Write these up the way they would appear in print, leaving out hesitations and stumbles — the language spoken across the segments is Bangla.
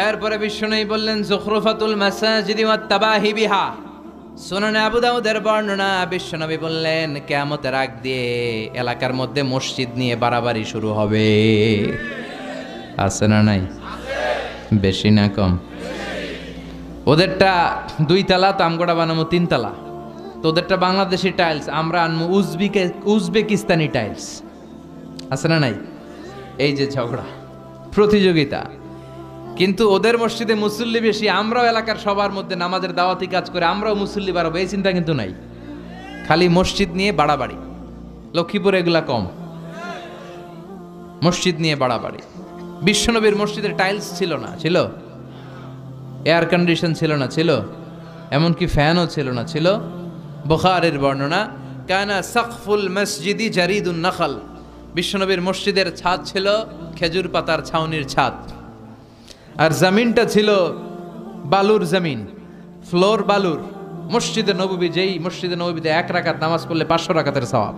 এরপরে বিশ্বনবী বললেন যুখরুফাতুল মাসাজিদি ওয়াত তাবাহি বিহা। সুনানে আবু দাউদের বর্ণনা, বিশ্বনবী বললেন কিয়ামতের আগ দিয়ে এলাকার মধ্যে মসজিদ নিয়ে বাড়াবাড়ি শুরু হবে। আছে না নাই? বেশি না কম? ওদেরটা 2 তলা, তো আমগোড়া বানাবো 3 তলা। তো ওদেরটা বাংলাদেশি টাইলস, আমরা আনবো উজবেকিস্তানি টাইলস। আছে না নাই? এই যে ঝগড়া, প্রতিযোগিতা। কিন্তু ওদের মসজিদে মুসল্লি বেশি, আমরাও এলাকার সবার মধ্যে নামাজের দাওয়াতি কাজ করে আমরাও মুসল্লি বাড়াবো, এই চিন্তা কিন্তু নাই। খালি মসজিদ নিয়ে বাড়াবাড়ি। লক্ষ্মীপুরে এগুলা কম, মসজিদ নিয়ে বাড়াবাড়ি। বিশ্বনবীর মসজিদের টাইলস ছিল না, ছিল এয়ার কন্ডিশন ছিল না, ছিল এমনকি ফ্যানও ছিল না, ছিল বুখারীর বর্ণনা, কানা সাকফুল মসজিদি জারিদুন নাখল। বিশ্বনবীর মসজিদের ছাদ ছিল খেজুর পাতার ছাউনির ছাদ, আর জমিনটা ছিল বালুর জমিন, ফ্লোর বালুর। মসজিদে নববী, যেই মসজিদে নববীতে 1 রাকাত নামাজ পড়লে 500 রাকাতের সওয়াব।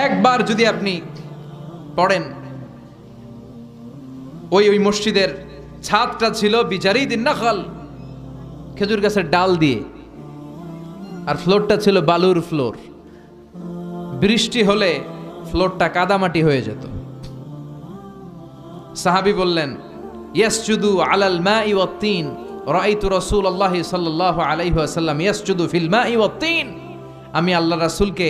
একবার যদি আপনি পড়েন, ওই মসজিদের ছাদটা ছিল বিজারিদিন নাখল, খেজুর গাছের ডাল দিয়ে, আর ফ্লোরটা ছিল বালুর ফ্লোর। বৃষ্টি হলে ফ্লোরটা কাদামাটি হয়ে যেত। সাহাবী বললেন ইয়াসজুদু আলাল মাই ওয়াত তিন, রাআইতু রাসূলুল্লাহ সাল্লাল্লাহু আলাইহি ওয়াসাল্লাম ইয়াসজুদু ফিল মাই ওয়াত তিন। আমি আল্লাহ রাসূলকে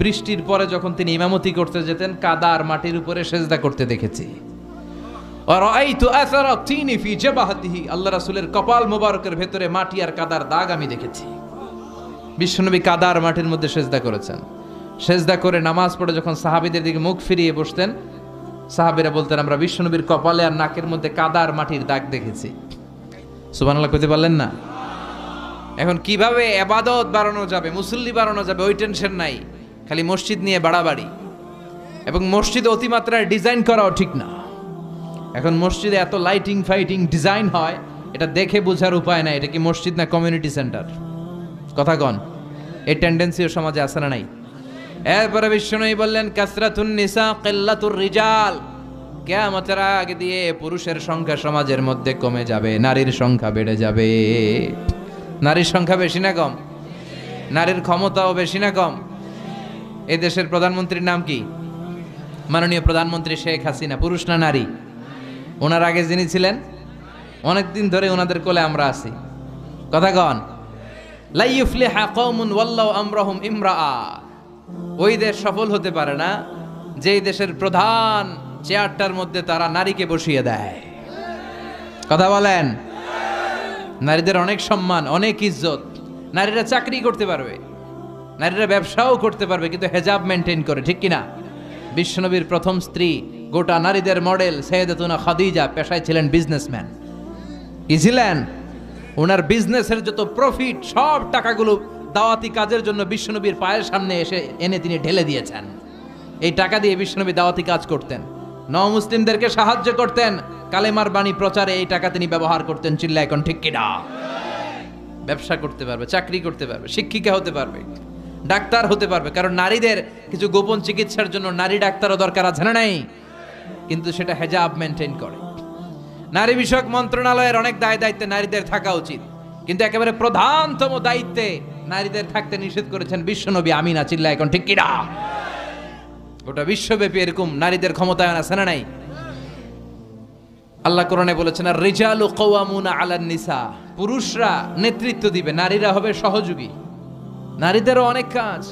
বৃষ্টির পরে যখন তিনি ইমামতি করতে যেতেন কাদা আর মাটির উপরে সেজদা করতে দেখেছি। ওয়া রাআইতু আসারা তিনি ফি জাবাহাতিহি, আল্লাহ রাসূলের কপাল মোবারকের ভেতরে মাটি আর কাদার দাগ আমি দেখেছি। বিশ্বনবী কাদা আর মাটির মধ্যে সেজদা করেছেন। সেজদা করে নামাজ পড়ে যখন সাহাবীদের দিকে মুখ ফিরিয়ে বসতেন, সাহাবীরা বলতেন আমরা বিশ্বনবীর কপালে আর নাকের মধ্যে কাদা আর মাটির দাগ দেখেছি। সুবহানাল্লাহ কইতে পারলেন না? এখন কিভাবে ইবাদত বাড়ানো যাবে, মুসল্লি বাড়ানো যাবে, ওই টেনশন নাই, খালি মসজিদ নিয়ে বাড়াবাড়ি। এবং মসজিদে অতিমাত্রায় ডিজাইন করাও ঠিক না। এখন মসজিদে এত লাইটিং ফাইটিং ডিজাইন হয়, এটা দেখে বোঝার উপায় নাই এটা কি মসজিদ না কমিউনিটি সেন্টার। কথা কন, এই টেন্ডেন্সিও সমাজে আছে না নাই? এরপরে বিশ্বনবী বললেন কাসরাতুন নিসা কিল্লাতুর রিজাল, কিয়ামতের আগে দিয়ে পুরুষের সংখ্যা সমাজের মধ্যে কমে যাবে, নারীর সংখ্যা বেড়ে যাবে। নারীর সংখ্যা বেশি না কম? নারীর ক্ষমতাও বেশি না কম? এই দেশের প্রধানমন্ত্রীর নাম কি? মাননীয় প্রধানমন্ত্রী শেখ হাসিনা। পুরুষ না নারী? ওনার আগে যিনি ছিলেন, অনেকদিন ধরে ওনাদের কোলে আমরা আছি। কথা কন, লা ইউফলিহা কওমুন ওয়াল্লাহু আমরাহুম ইমরাআ। ওই দেশ সফল হতে পারে না যেই দেশের প্রধান চেয়ারটার মধ্যে তারা নারীকে বসিয়ে দেয়। কথা বলেন। নারীদের অনেক সম্মান, অনেক ইজ্জত। নারীরা চাকরি করতে পারবে, নারীরা ব্যবসাও করতে পারবে, কিন্তু হেজাব মেনটেন করে, ঠিক কিনা? বিশ্বনবীর প্রথম স্ত্রী, গোটা নারীদের মডেল সাইয়েদাতুনা খাদিজা, পেশায় ছিলেন বিজনেসম্যান। কি ছিলেন? ওনার বিজনেসের যত প্রফিট সব টাকাগুলো দাওয়াতি কাজের জন্য বিশ্বনবীর পায়ের সামনে এনে তিনি ঢেলে দিয়েছেন। এই টাকা দিয়ে বিশ্বনবী দাওয়াতি কাজ করতেন, নও-মুসলিমদেরকে সাহায্য করতেন, কালেমার বাণী প্রচারে এই টাকা তিনি ব্যবহার করতেন। চিল্লা এখন ঠিক কিনা? ব্যবসা করতে পারবে, চাকরি করতে পারবে, শিক্ষিকা হতে পারবে, ডাক্তার হতে পারবে। কারণ নারীদের কিছু গোপন চিকিৎসার জন্য নারী ডাক্তারও দরকার আছে না নাই? কিন্তু সেটা হেজাব মেনটেন করে। নারী বিষয়ক মন্ত্রণালয়ের অনেক দায়িত্বে নারীদের থাকা উচিত, কিন্তু একেবারে প্রধানতম দায়িত্বে নারীদের থাকতে নিষেধ করেছেন বিশ্বনবী। আমিনা চিল্লা এখন ঠিক কিনা? গোটা বিশ্বব্যাপী এরকম নারীদের ক্ষমতায়ন আছে না নাই? আল্লাহ কোরআনে বলেছেন আর রিজালু কাওয়ামুনা আলান নিসা, পুরুষরা নেতৃত্ব দিবে, নারীরা হবে সহযোগী। নারীদেরও অনেক কাজ।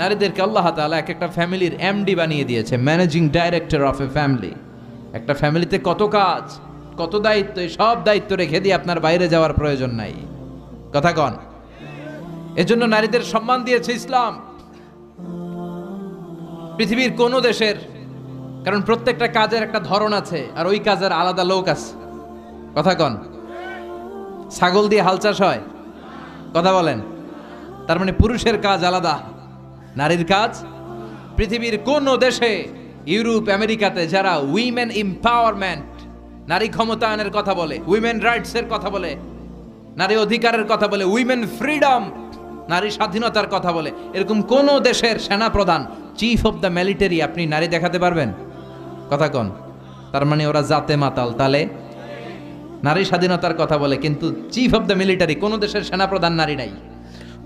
নারীদেরকে আল্লাহ তাআলা এক একটা ফ্যামিলির এমডি বানিয়ে দিয়েছে, managing director of A family. একটা ফ্যামিলিতে কত কাজ, কত দায়িত্ব, সব দায়িত্ব রেখে দিয়ে আপনার বাইরে যাওয়ার প্রয়োজন নাই। কথা কন। এজন্য নারীদের সম্মান দিয়েছে ইসলাম পৃথিবীর কোন দেশের। কারণ প্রত্যেকটা কাজের একটা ধরন আছে, আর ওই কাজের আলাদা লোক আছে। কথা কন। ছাগল দিয়ে হাল চাষ হয়, কথা বলেন। তার মানে পুরুষের কাজ আলাদা, নারীর কাজ। পৃথিবীর কোন দেশে, ইউরোপ আমেরিকাতে যারা উইমেন এম্পাওয়ারমেন্ট, নারী ক্ষমতায়নের কথা বলে, উইমেন রাইটস এর কথা বলে, নারী অধিকারের কথা বলে, উইমেন ফ্রিডম, নারী স্বাধীনতার কথা বলে, এরকম কোন দেশের সেনা প্রধান, চিফ অফ দ্য মিলিটারি আপনি নারী দেখাতে পারবেন? কথা কন। তার মানে ওরা জাতে মাতাল। তাহলে নারী স্বাধীনতার কথা বলে, কিন্তু চিফ অফ দ্য মিলিটারি, কোন দেশের সেনাপ্রধান নারী নাই,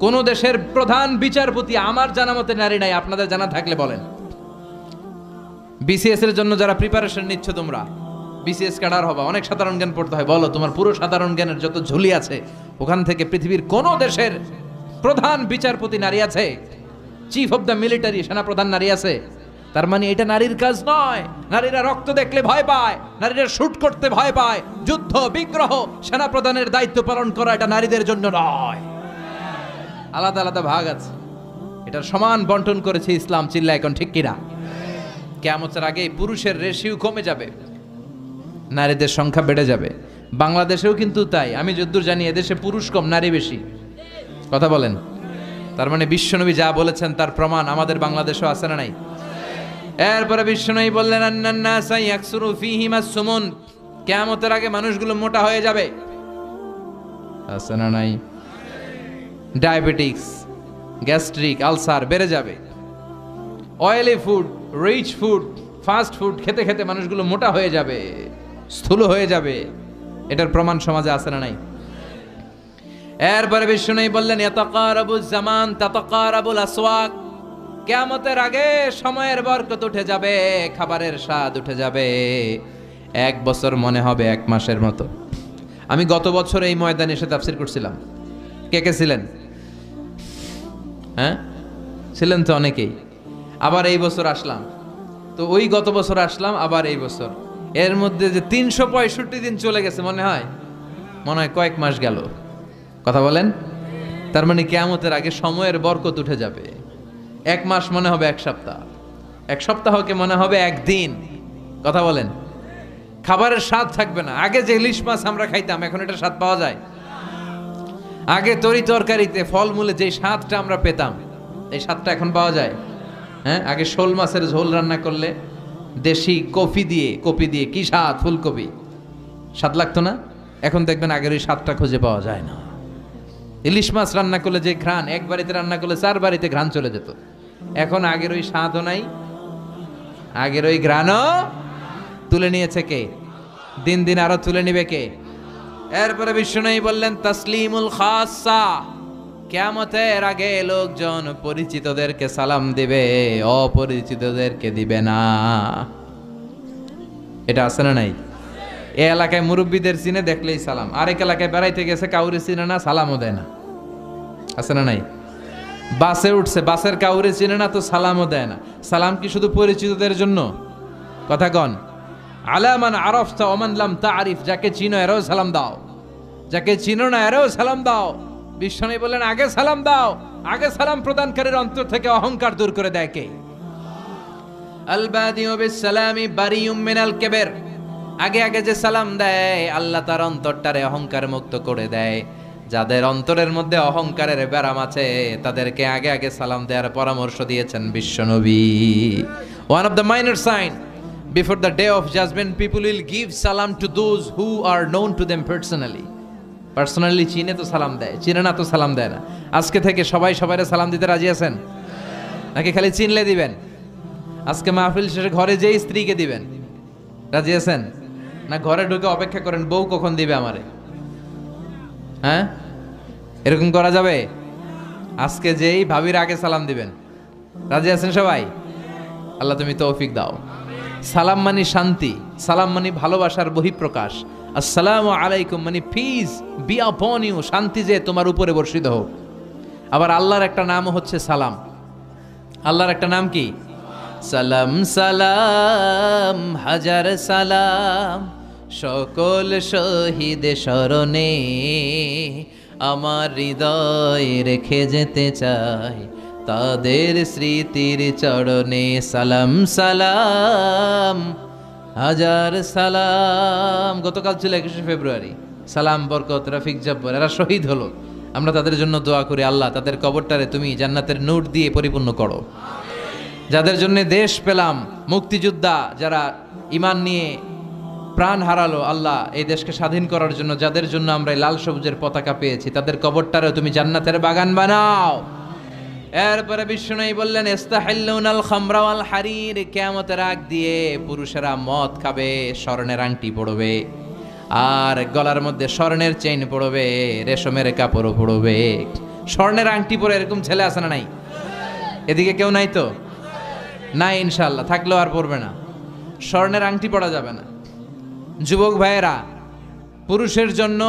কোন দেশের প্রধান বিচারপতি আমার জানা মতে নারী নাই। আপনাদের জানা থাকলে বলেন। বিসিএস এর জন্য যারা প্রিপারেশন নিচ্ছ, তোমরা বিসিএস ক্যাডার হবা, অনেক সাধারণ জ্ঞান পড়তে হয়। বলো তোমার পুরো সাধারণ জ্ঞানের যত ঝুলি আছে, ওখান থেকে পৃথিবীর কোন দেশের প্রধান বিচারপতি নারী আছে? চিফ অফ দ্য মিলিটারি সেনাপ্রধান নারী আছে? তার মানে এটা নারীর কাজ নয়। নারীরা রক্ত দেখলে ভয় পায়, নারীরা শুট করতে ভয় পায়, যুদ্ধ বিগ্রহ সেনাপ্রধানের দায়িত্ব পালন করা এটা নারীদের জন্য নয়। আলাদা আলাদা ভাগ আছে, এটার সমান বন্টন করেছে ইসলাম। চিল্লা এখন ঠিক কিনা? কিয়ামতের আগে পুরুষের রেশিও কমে যাবে, নারীদের সংখ্যা বেড়ে যাবে। বাংলাদেশেও কিন্তু তাই। আমি যদ্দূর জানি এদেশে পুরুষ কম, নারী বেশি। কথা বলেন। তার মানে বিশ্বনবী যা বলেছেন তার প্রমাণ আমাদের বাংলাদেশেও আছে না নাই? এরপরে বিশ্বনবী বললেন আন্নান্নাসা ইয়াকসুরু ফীহিম আস-সুমুন, কিয়ামতের আগে মানুষগুলো মোটা হয়ে যাবে। আছে না নাই? ডায়াবেটিক্স, গ্যাস্ট্রিক, আলসার বেড়ে যাবে। Oily food, rich food, fast food খেতে খেতে মানুষগুলো মোটা হয়ে যাবে, স্থূল হয়ে যাবে। এটার প্রমাণ সমাজে আছে না নাই? এরপরে বিষ্ণু বললেন ইয়াতাকারাবুজ জামান তাতাকারাবুল আসওয়াক, কিয়ামতের আগে সময়ের বরকত উঠে যাবে, খাবারের স্বাদ উঠে যাবে। এক বছর মনে হবে এক মাসের মতো। আমি গত বছর এই ময়দানে এসে তাফসীর করছিলাম। কে কে ছিলেন? হ্যাঁ, ছিলেন তো অনেকেই। আবার এই বছর আসলাম, তো ওই গত বছর আসলাম, আবার এই বছর। এর মধ্যে যে 365 দিন চলে গেছে, মনে হয় কয়েক মাস গেল। কথা বলেন। তার মানে কিয়ামতের আগে সময়ের বরকত উঠে যাবে। এক মাস মনে হবে এক সপ্তাহ, এক সপ্তাহকে মনে হবে একদিন। কথা বলেন। খাবারের স্বাদ থাকবে না। আগে যে ইলিশ মাছ আমরা খাইতাম, এখন এটা স্বাদ পাওয়া যায়? আগে তরি তরকারিতে ফলমূলে যে স্বাদটা আমরা পেতাম, এই স্বাদটা এখন পাওয়া যায়? হ্যাঁ, আগে শোল মাছের ঝোল রান্না করলে দেশি কপি দিয়ে কি স্বাদ, ফুলকপি, স্বাদ লাগতো না? এখন দেখবেন আগের ওই স্বাদটা খুঁজে পাওয়া যায় না। ইলিশ মাছ রান্না করলে যে ঘ্রাণ, এক বাড়িতে রান্না করলে 4 বাড়িতে ঘ্রাণ চলে যেত। এখন আগের ওই স্বাদও নাই, আগের ওই ঘ্রাণও তুলে নিয়েছে কে? দিন দিন আরো তুলে নিবে কে? এরপরে বিষ্ণু বললেন তাসলিমুল খাসা, কিয়ামতের আগে লোকজন পরিচিতদেরকে সালাম দিবে, অপরিচিতদেরকে দিবে না। এটা আছে না নাই? এই এলাকায় মুরব্বীদের চিনে দেখলেই সালাম, আরেক এলাকায় বেড়াইতে গেছে কাউরে চিনে না, সালামও দেয় না। আছে না নাই? বাসে উঠছে, বাসের কাউরে চিনে না, তো সালামও দেয় না। সালাম কি শুধু পরিচিতদের জন্য? কথা কন। আলা মান আরাফতা ওয়া মান লাম তারিফ, যাকে চিনো এরও সালাম দাও, যাকে চিনো না এরও সালাম দাও। বিষ্ণু বললেন আগে সালাম দাও। আগে সালাম প্রদানকারীর অন্তর থেকে অহংকার দূর করে দেয় কে? আল বাদিউ বিস সালামি বারিউম মিনাল কিবর, আগে আগে যে সালাম দেয় আল্লাহ তার অন্তরটারে অহংকার মুক্ত করে দেয়। যাদের অন্তরের মধ্যে অহংকারের ব্যারাম আছে তাদেরকে আগে আগে সালাম দেওয়ার পরামর্শ দিয়েছেন বিশ্বনবী। One of the minor sign before the day of judgement, people will give সালাম to those who are known to them personally. Personally চিনে তো সালাম দেয়, চিনে না তো সালাম দেয় না। আজকে থেকে সবাই সবাইরে সালাম দিতে রাজি আছেন নাকি খালি চিনলে দিবেন? আজকে মাহফিল শেষে ঘরে যেই স্ত্রীকে দিবেন, রাজি আছেন না ঘরে ঢুকে অপেক্ষা করেন বউ কখন দিবে আমারে? হ্যাঁ, এরকম করা যাবে? আজকে যেই ভাবির আগে সালাম দিবেন, রাজি আছেন সবাই? আল্লাহ তুমি তৌফিক দাও। সালাম মানে শান্তি, সালাম মানে ভালোবাসার বহিঃপ্রকাশ। আসসালামু আলাইকুম মানে পিস বি আপন ইউ, শান্তি যে তোমার উপরে বর্ষিত হোক। আবার আল্লাহর একটা নামও হচ্ছে সালাম। আল্লাহর একটা নাম কি? সালাম সালাম হাজার সালাম, সকল শহীদ স্মরণে আমার হৃদয় রেখে যেতে চাই তাদের স্মৃতির চরণে। সালাম সালাম হাজার সালাম। গতকাল ছিল 21শে ফেব্রুয়ারি। সালাম, বরকত, রফিক, জব্বর এরা শহীদ হলো। আমরা তাদের জন্য দোয়া করি, আল্লাহ তাদের কবরটারে তুমি জান্নাতের নূর দিয়ে পরিপূর্ণ করো। যাদের জন্য দেশ পেলাম, মুক্তিযোদ্ধা যারা ঈমান নিয়ে প্রাণ হারালো, আল্লাহ এই দেশকে স্বাধীন করার জন্য যাদের জন্য আমরা লাল সবুজের পতাকা পেয়েছি, তাদের কবরটারে তুমি জান্নাতের বাগান বানাও। এরপরে বিষ্ণু বললেন ইস্তাহিল্লুনাল খামরা ওয়াল হারির, কিয়ামতের আগ দিয়ে পুরুষেরা মদ খাবে, স্বর্ণের আংটি পরবে, আর গলার মধ্যে স্বর্ণের চেইন পরবে, রেশমের কাপড়ও পরবে। স্বর্ণের আংটি পরে এরকম ছেলে আছে না নাই? এদিকে কেউ নাই তো? নাই ইনশাআল্লাহ, থাকলেও আর পরবে না। স্বর্ণের আংটি পরা যাবে না। যুবক ভাইয়েরা, পুরুষের জন্য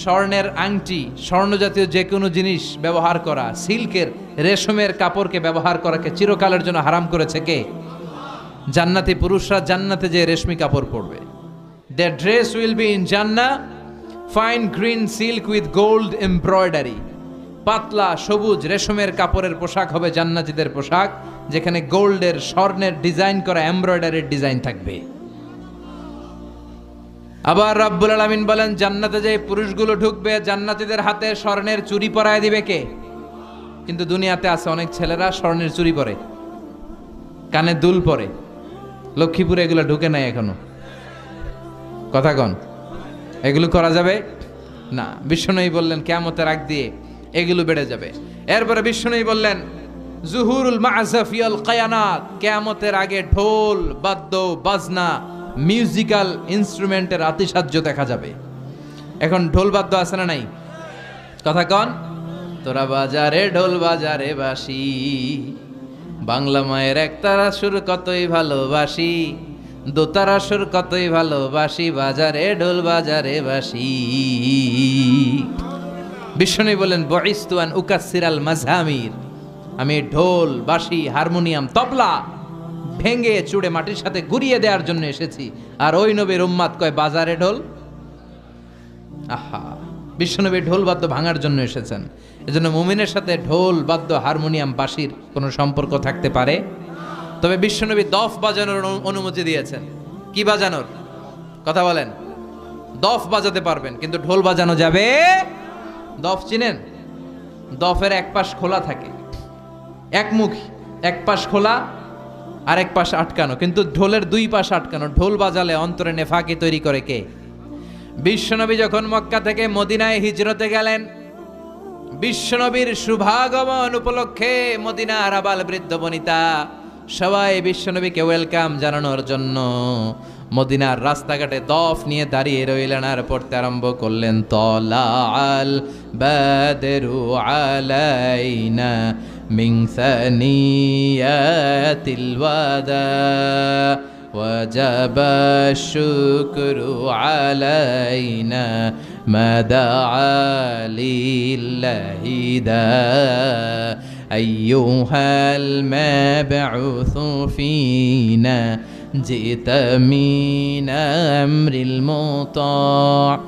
স্বর্ণের আংটি, স্বর্ণ জাতীয় যে কোনো জিনিস ব্যবহার করা, সিল্কের রেশমের কাপড়কে ব্যবহার করাকে চিরকালের জন্য হারাম করেছে কে? জান্নাতি পুরুষরা জান্নাতে যে রেশমি কাপড় পরবে। Their dress will be in Jannah, fine green silk with gold embroidery. পাতলা সবুজ রেশমের কাপড়ের পোশাক হবে জান্নাতীদের পোশাক, যেখানে গোল্ডের স্বর্ণের ডিজাইন করা এমব্রয়ডারির ডিজাইন থাকবে। আবার রাব্বুল আলামিন বলেন, জান্নাতে যে পুরুষগুলো ঢুকবে জান্নাতীদের হাতে স্বর্ণের চুড়ি পরায় দিবে কে? কিন্তু দুনিয়াতে আছে অনেক ছেলেরা স্বর্ণের চুড়ি পরে, কানে দুল পরে। লক্ষ্মীপুরে এগুলো ঢুকে নাই এখনো। কথা কন, এগুলো করা যাবে না। বিষ্ণুই বললেন কিয়ামতের আগ দিয়ে এগুলো বেড়ে যাবে। এরপরে বিষ্ণুই বললেন জুহুরুল মা'জাফ ইয়াল কায়ানাত, কিয়ামতের আগে ঢোল বাদ্য বাজনা মিউজিক্যাল ইনস্ট্রুমেন্টের আতিশায্য দেখা যাবে। এখন ঢোল বাদ্য আছে না নাই? কথা কন। তোরা বাজারে ঢোল বাজারে বাসি, বাংলা মায়ের একতারা সুর কতই ভালোবাসি, দোতারা সুর কতই ভালোবাসি, বাজারে ঢোল বাজারে বাসি। বিষ্ণু বলেন বইস্তু আন উকাসসিরাল মাযহামির, আমি ঢোল বাঁশি হারমোনিয়াম তবলা ভেঙে চুড়ে মাটির সাথে গুড়িয়ে দেওয়ার জন্য এসেছি। আর ওই নবীর উম্মাত কয় বাজারে ঢোল। আহা, বিশ্বনবী ঢোল বাদ্য ভাঙার জন্য এসেছেন। এজন্য মুমিনের সাথে ঢোল বাদ্য হারমোনিয়াম বাঁশির কোনো সম্পর্ক থাকতে পারে? তবে বিশ্বনবী দফ বাজানোর অনুমতি দিয়েছেন। কি বাজানোর কথা বলেন? দফ বাজাতে পারবেন, কিন্তু ঢোল বাজানো যাবে। দফ চিনেন? দফের এক পাশ খোলা থাকে, একমুখী, এক পাশ খোলা আর এক পাশ আটকানো, কিন্তু ঢোলের দুই পাশ আটকানো। ঢোল বাজালে অন্তরে নেফাকি তৈরি করে কে? বিশ্বনবী যখন মক্কা থেকে মদিনায় হিজরতে গেলেন, বিশ্বনবীর শুভাগমন উপলক্ষে মদিনার আবাল বৃদ্ধ বনিতা সবাই বিশ্বনবীকে ওয়েলকাম জানানোর জন্য মদিনার রাস্তাঘাটে দফ নিয়ে দাঁড়িয়ে রইলেন আর পড়তে আরম্ভ করলেন, তলা আল বাদরু আলাইনা মিন সানিয়াতিল ওয়াদা ওয়াজাবা শুকরু আলাইনা মা দাআ লিল্লাহি দা আইয়ুহাল মাবউসু ফিনা জিত মিন আমরিল মুতা'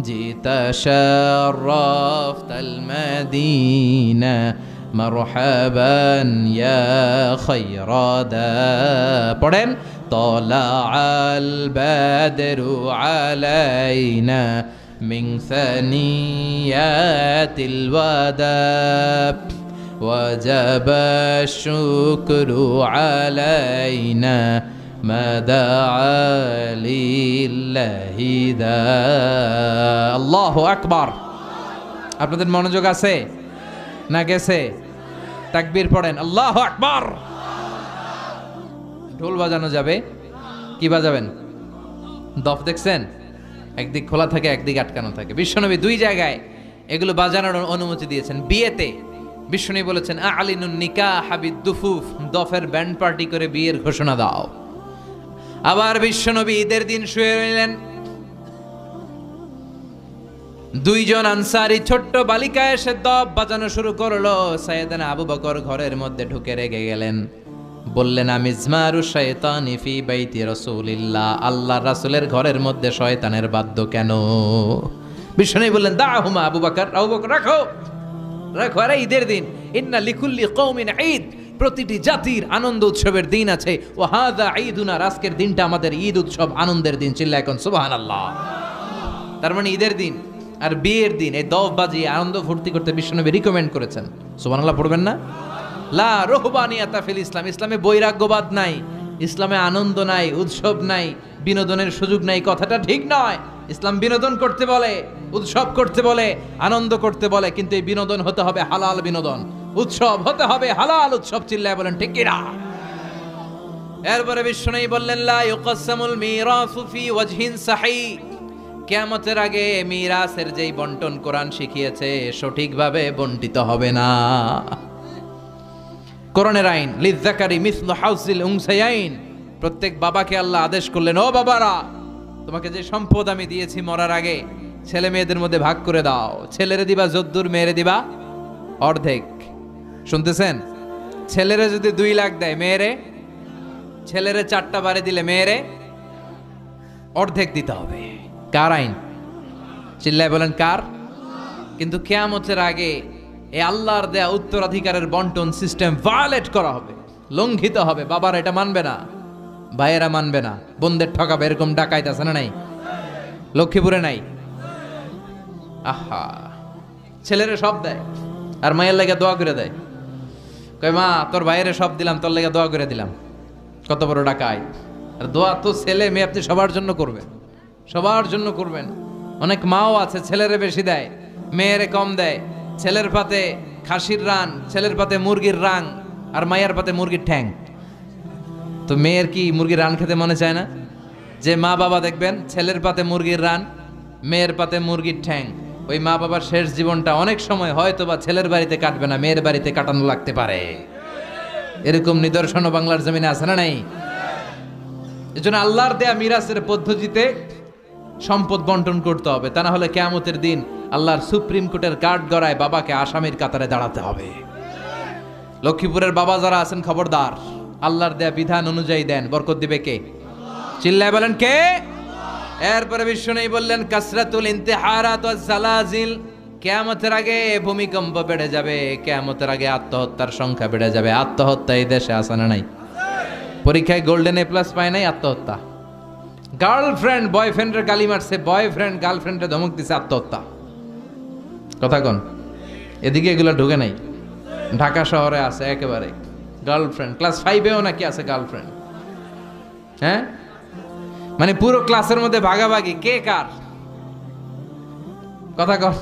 জিত শাররাফতাল মাদিনা মারহাবান ইয়া খায়রাদা। পড়েন, তলাআল বাদরু আলাইনা মিন সানিয়াতিল ওয়াদা ওয়াজাবা শুকরু আলাইনা মা দাআ লিল্লাহি দা। আল্লাহু আকবার। আপনাদের মনোযোগ আছে না গেছে? তাকবীর পড়েন, আল্লাহু আকবার। ঢোল বাজানো যাবে, কি বাজাবেন? দফ দেখছেন? একদিক খোলা থাকে, একদিক আটকানো থাকে। বিশ্বনবী দুই জায়গায় এগুলো বাজানোর অনুমতি দিয়েছেন। বিয়েতে বিশ্বনবী বলেছেন আলিনুন নিকাহ বিদ্দুফুফ, দফের ব্যান্ড পার্টি করে বিয়ের ঘোষণা দাও। আবার বিশ্বনবী ঈদের দিন শুয়ে রইলেন, দুইজন আনসারী ছোট্ট বালিকা এসে দফ বাজানো শুরু করলো। সাইয়েদনা আবু বকর ঘরের মধ্যে ঢুকে রেগে গেলেন, বললেন আমিজমারু শাইতানি ফি বাইতি রাসূলিল্লাহ, আল্লাহর রাসূলের ঘরের মধ্যে শয়তানের বাদ্য কেন? বিশ্বনবী বললেন দাহুমা আবু বকর, আবু বকর রাখো রাখো, আরে ঈদের দিন, ইন্না লিকুল্লি কওমিন ঈদ, প্রতিটি জাতির আনন্দ উৎসবের দিন আছে। ওয়া হাযা ঈদুনা, আজকের দিনটা আমাদের ঈদ উৎসব আনন্দের দিন। চিল্লায় এখন সুবহানাল্লাহ। তার মানে ঈদের দিন আর বিয়ের দিন এই দফ বাজিয়ে আনন্দ ফুর্তি করতে বিশ্বনবী রিকমেন্ড করেছেন। সুবহানাল্লাহ পড়বেন না? লা রুহবানিয়াতা ফিল ইসলাম, ইসলামে বৈরাগ্যবাদ নাই, ইসলামে আনন্দ নাই, উৎসব নাই, বিনোদনের সুযোগ নাই, কথাটা ঠিক নয়। ইসলাম বিনোদন করতে বলে, উৎসব করতে বলে, আনন্দ করতে বলে, কিন্তু এই বিনোদন হতে হবে হালাল বিনোদন, উৎসব হতে হবে হালাল উৎসব, চিল্লায় বলেন ঠিক কিনা? এরপরে বিশ্বনবী বললেন লা ইউকাসসামুল মিরাসু ফি ওয়াজহিন সাহি, কিয়ামতের আগে মিরাসের যেই বন্টন কোরআন শিখিয়েছে সঠিকভাবে বন্টিত হবে না। কোরআনের আইন লিযযাকারি মিসলু হাউজিল উনসায়াইন, প্রত্যেক বাবাকে আল্লাহ আদেশ করলেন, ও বাবারা তোমাকে যে সম্পদ আমি দিয়েছি মরার আগে ছেলে মেয়েদের মধ্যে ভাগ করে দাও। ছেলেরে দিবা যদ্দুর, মেয়েরে দিবা অর্ধেক। শুনতেছেন? ছেলেরে যদি 2 লাখ দেয়, মেয়েরে, ছেলেরে 4টা বাড়ি দিলে মেয়েরে অর্ধেক দিতে হবে। কার আইন? চিল্লায় বলেন কার? কিন্তু কিয়ামতের আগে এই আল্লাহর দেয়া উত্তরাধিকারের বন্টন সিস্টেম ভায়োলেট করা হবে, লঙ্ঘিত হবে। বাবার এটা মানবে না, ভাইয়েরা মানবে না, বোনদের ঠকাবে। এরকম ডাকাইত আছে না নাই? লক্ষ্মীপুরে নাই? আহা, ছেলেরে সব দেয় আর মায়ের লেগে দোয়া করে দেয়। কয় মা তোর ভাইয়েরে সব দিলাম, তোর লেগে দোয়া করে দিলাম। কত বড় ডাকাইত! আর দোয়া তো ছেলে মেয়ে আপনি সবার জন্য করবেন, সবার জন্য করবেন। অনেক মাও আছে ছেলেরে বেশি দেয়, মেয়েরে কম দেয়। ছেলের পাতে খাসির রান, ছেলের পাতে মুরগির রান, আর মায়ের পাতে মুরগির ঠ্যাং। তো মেয়ের কি মুরগির রান খেতে মনে চায় না? যে মা বাবা দেখবেন ছেলের পাতে মুরগির রান, মেয়ের পাতে মুরগির ঠ্যাং, ওই মা বাবার শেষ জীবনটা অনেক সময় হয়তো বা ছেলের বাড়িতে কাটবে না, মেয়ের বাড়িতে কাটানো লাগতে পারে। এরকম নিদর্শনও বাংলার জমিনে আছে না নাই? এজন্য আল্লাহর দেয়া মিরাসের পদ্ধতিতে সম্পদ বন্টন করতে হবে, তা না হলে কিয়ামতের দিন আল্লাহর সুপ্রিম কোর্টের কাঠ গড়ায় বাবাকে আসামির কাতারে দাঁড়াতে হবে। লক্ষ্মীপুরের বাবা যারা আছেন খবরদার, আল্লাহর দেয়া বিধান অনুযায়ী দেন, বরকত দিবে কে? চিল্লায় বলেন কে? এরপরে বিশ্বনবী বললেন কাসরাতুল ইন্তিহারাত ওয়াজ জালাজিল, কিয়ামতের আগে ভূমিকম্প বেড়ে যাবে, কিয়ামতের আগে আত্মহত্যার সংখ্যা বেড়ে যাবে। আত্মহত্যা এই দেশে আছে না নাই? পরীক্ষায় গোল্ডেন এ প্লাস পায় নাই, আত্মহত্যা। গার্লফ্রেন্ড বয়ফ্রেন্ডের গালি মারছে, বয়ফ্রেন্ড গার্লফ্রেন্ডে ধমক দিছে, আত্মহত্যা। কথা কোন? এদিকে এগুলো ঢুকে নাই। ঢাকা শহরে আছে একেবারে গার্লফ্রেন্ড, ক্লাস 5-এও নাকি আছে গার্লফ্রেন্ড। হ্যাঁ, মানে পুরো ক্লাসের মধ্যে ভাগাভাগি কে কার। কথা কর,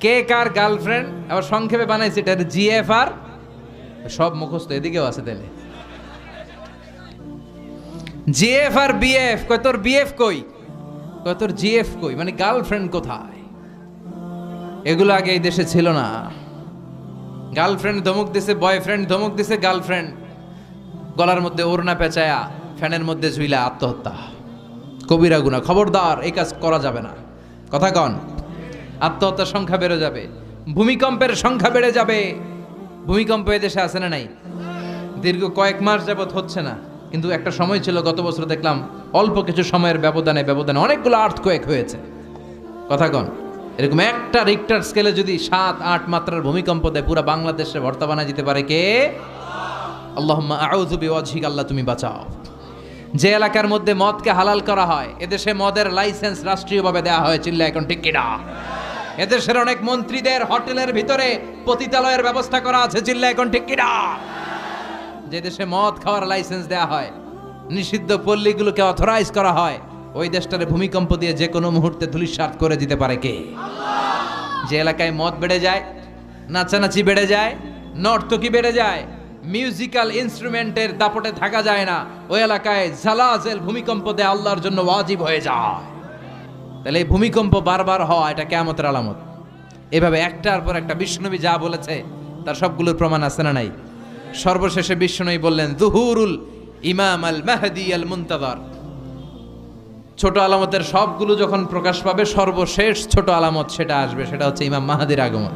কে কার গার্লফ্রেন্ড। আবার সংক্ষেপে বানাইছে এটা জিএফআর, সব মুখস্থ। এদিকেও আছে তাহলে জিএফ আর বিএফ। কয় তোর বিএফ কই? কয় তোর জিএফ কই? মানে গার্লফ্রেন্ড কোথায়? এগুলো আগে এই দেশে ছিল না। গার্লফ্রেন্ড ধমক দিছে, বয়ফ্রেন্ড ধমক দিছে, গার্লফ্রেন্ড গলার মধ্যে ওড়না পেঁচায়া ফ্যানের মধ্যে ঝুইলা আত্মহত্যা। কবিরা গুনাহ, খবরদার এই কাজ করা যাবে না। কথা কন? আত্মহত্যার সংখ্যা বেড়ে যাবে, ভূমিকম্পের সংখ্যা বেড়ে যাবে। ভূমিকম্প এদেশে আছে না নাই? দীর্ঘ কয়েক মাস যাবত হচ্ছে না, কিন্তু একটা সময় ছিল গত বছর দেখলাম অল্প কিছু সময়ের ব্যবধানে অনেকগুলো আর্থকোয়েক হয়েছে। কথা কন? এরকম একটা রিক্টার স্কেলে যদি 7-8 মাত্রার ভূমিকম্প দেয়, পুরো বাংলাদেশে ভর্তা বানায় দিতে পারে কে? আল্লাহুম্মা আউযু বিওয়াজহিকা, আল্লাহ তুমি বাঁচাও। যে এলাকার মধ্যে মদকে হালাল করা হয়, এদেশে মদের লাইসেন্স রাষ্ট্রীয়ভাবে দেওয়া হয়। চিল্লা এখন ঠিক কিনা? এদেশের অনেক মন্ত্রীদের হোটেলের ভিতরে পতিতালয়ের ব্যবস্থা করা আছে। চিল্লা এখন ঠিক কিনা? যে দেশে মদ খাওয়ার লাইসেন্স দেওয়া হয়, নিষিদ্ধ পল্লীগুলোকে অথরাইজ করা হয়, ওই দেশটারে ভূমিকম্প দিয়ে যে কোনো মুহূর্তে ধূলিসাৎ করে দিতে পারে কে? যে এলাকায় মদ বেড়ে যায়, নাচানাচি বেড়ে যায়, নর্তকী বেড়ে যায়, মিউজিক্যাল ইনস্ট্রুমেন্টের দাপটে থাকা যায় না, ওই এলাকায় জালাজেল ভূমিকম্প দেয়া আল্লাহর জন্য ওয়াজিব হয়ে যায়। তাহলে এই ভূমিকম্প বারবার হওয়া এটা কিয়ামতের আলামত। এভাবে একটার পর একটা বিশ্বনবী যা বলেছে তার সবগুলোর প্রমাণ আছে না নাই? সর্বশেষে বিশ্বনবী বললেন যুহুরুল ইমাম আল মাহদি আল মুনতাযার। ছোট আলামতের সবগুলো যখন প্রকাশ পাবে, সর্বশেষ ছোট আলামত সেটা আসবে, সেটা হচ্ছে ইমাম মাহাদির আগমন।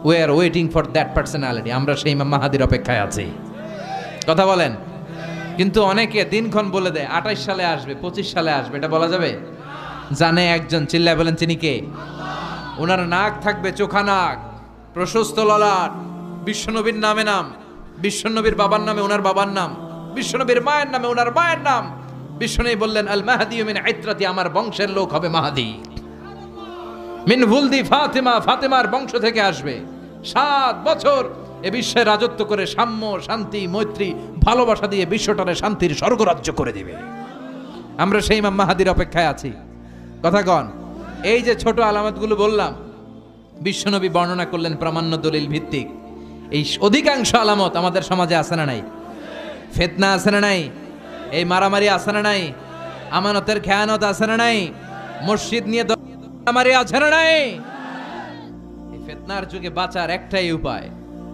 We are waiting for that personality. আমরা সেই ইমাম মাহাদির অপেক্ষায় আছি। কথা বলেন? কিন্তু অনেকে দিনক্ষণ বলে দেয় 28 সালে আসবে, 25 সালে আসবে, এটা বলা যাবে? জানে একজন, চিল্লায় বলেন তিনি কে? ওনার নাক থাকবে চোখা নাক, প্রশস্ত ললাট, বিশ্বনবীর নামে নাম, বিশ্বনবীর বাবার নামে ওনার বাবার নাম, বিশ্বনবীর মায়ের নামে ওনার মায়ের নাম। বিশ্বনবী বললেন আল মাহদি মিন ইত্রাতি, আমার বংশের লোক হবে মাহদি। মিন ওয়ালদি ফাতিমা, ফাতিমার বংশ থেকে আসবে। 7 বছর এ বিশ্বে রাজত্ব করে সাম্য, শান্তি, মৈত্রী, ভালোবাসা দিয়ে বিশ্বটারে শান্তির স্বর্গরাজ্য করে দিবে। আমরা সেই ইমাম মাহাদির অপেক্ষায় আছি। কথা কন? এই যে ছোট আলামতগুলো বললাম, বিশ্বনবী বর্ণনা করলেন প্রামাণ্য দলিল ভিত্তিক। এই অধিকাংশ আলামত আমাদের সমাজে আছে না নাই? ফিতনা আছে না নাই? এই মারামারি আছে না নাই? আমানতের খেয়ানত আছে না নাই? মসজিদ নিয়ে মারামারি আছে না নাই? এই ফিতনার যুগে বাঁচার একটাই উপায়,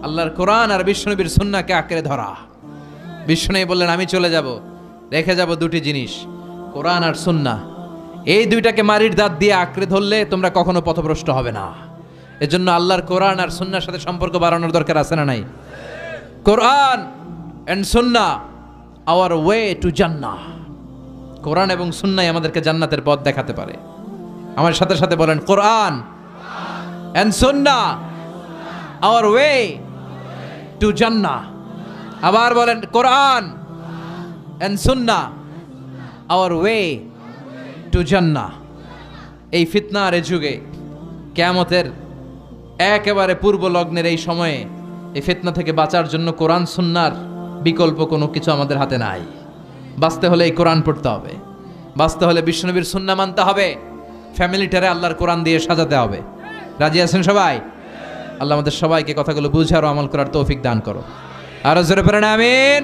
আল্লাহর কোরআন আর বিশ্বনবীর সুন্নাহকে আঁকড়ে ধরা। বিশ্বনবী বললেন, আমি চলে যাব, রেখে যাব দুটি জিনিস, কোরআন আর সুন্নাহ। এই দুইটাকে মারির দাঁত দিয়ে আঁকড়ে ধরলে তোমরা কখনো পথভ্রষ্ট হবে না। এজন্য আল্লাহর কোরআন আর সুন্নাহর সাথে সম্পর্ক বাড়ানোর দরকার আছে না নাই? কোরআন and Sunnah hour way to জান্নাহ। কোরআন এবং সুন্নাহ আমাদেরকে জান্নাতের পথ দেখাতে পারে। আমার সাথে সাথে বলেন, কোরআন and Sunnah hour way to জান্নাহ। আবার বলেন, কোরআন and Sunnah hour way to জান্নাহ। এই ফিতনার এই যুগে, কিয়ামতের একেবারে পূর্ব লগ্নের এই সময়ে এই ফিতনা থেকে বাঁচার জন্য কোরআন সুন্নাহর বিকল্প কোনো কিছু আমাদের হাতে নাই। বাঁচতে হলে এই কোরআন পড়তে হবে, বাঁচতে হলে বিশ্বনবীর সুন্নাহ মানতে হবে, ফ্যামিলিটারে আল্লাহর কোরআন দিয়ে সাজাতে হবে। রাজি আছেন সবাই? আল্লাহ আমাদের সবাইকে কথাগুলো বুঝার ও আমল করার তৌফিক দান করো। আরো জোরে পড়েন আমিন।